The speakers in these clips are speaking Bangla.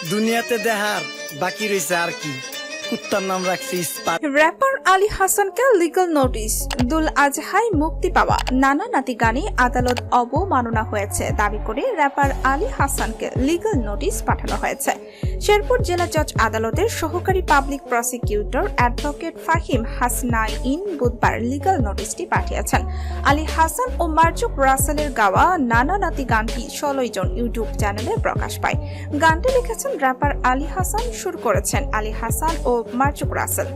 দুনিয়াতে দেখার বাকি রয়েছে আর কি। কুত্তার নাম রাখছে ইস্পাত। র্যাপার আলী হাসানকে লিগ্যাল নোটিশ। দুল আজহায় মুক্তি পাওয়া নানা নাতি গানে আদালত অবমাননা হয়েছে দাবি করে র্যাপার আলী হাসানকে লিগ্যাল নোটিশ পাঠানো হয়েছে। শেরপুর জেলা জজ আদালতের সহকারী public prosecutor advocate Fahim Hasnain বুধবার লিগ্যাল নোটিশটি পাঠিয়েছেন। আলী হাসান ও মার্জুক রাসেলের গাওয়া নানা নাতি গানটি 16 জন ইউটিউব চ্যানেলে প্রকাশ পায়। গানটি লিখেছেন র্যাপার আলী হাসান, সুর করেছেন আলী হাসান ও মার্জুক রাসেল।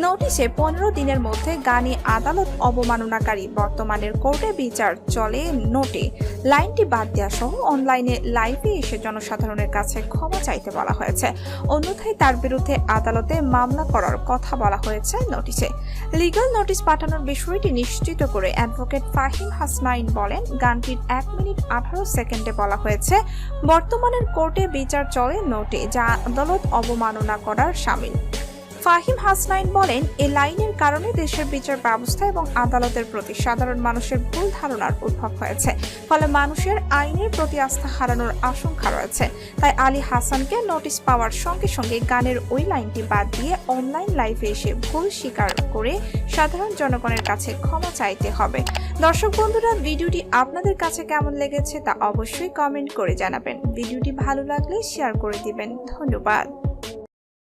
নোটিশে 15 দিনের মধ্যে গানে আদালত অবমাননাকারী বর্তমানের কোর্টে বিচার চলে নোটে লাইনটি বাদ দেওয়া সহ অনলাইনে লাইভে এসে জনসাধারণের কাছে ক্ষমা চাইতে বলা হয়েছে। অন্যথায় তার বিরুদ্ধে আদালতে মামলা করার কথা বলা হয়েছে নোটিশে। লিগ্যাল নোটিশ পাঠানোর বিষয়টি নিশ্চিত করে অ্যাডভোকেট ফাহিম হাসনাইন বলেন, গানটির 1 মিনিট 18 সেকেন্ডে বলা হয়েছে বর্তমানের কোর্টে বিচার চলে নোটে, যা আদালত অবমাননা করার শামিল। ফাহিম হাসনাইন বলেন, এই লাইনের কারণে দেশের বিচার ব্যবস্থা এবং আদালতের প্রতি সাধারণ মানুষের ভুল ধারণার উদ্ভব হয়েছে, ফলে মানুষের আইনের প্রতি আস্থা হারানোর আশঙ্কা রয়েছে। তাই আলী হাসানকে নোটিশ পাওয়ার সঙ্গে সঙ্গে গানের ওই লাইনটি বাদ দিয়ে অনলাইন লাইভে এসে ভুল স্বীকার করে সাধারণ জনগণের কাছে ক্ষমা চাইতে হবে। দর্শক বন্ধুরা, ভিডিওটি আপনাদের কাছে কেমন লেগেছে তা অবশ্যই কমেন্ট করে জানাবেন। ভিডিওটি ভালো লাগলে শেয়ার করে দিবেন। ধন্যবাদ।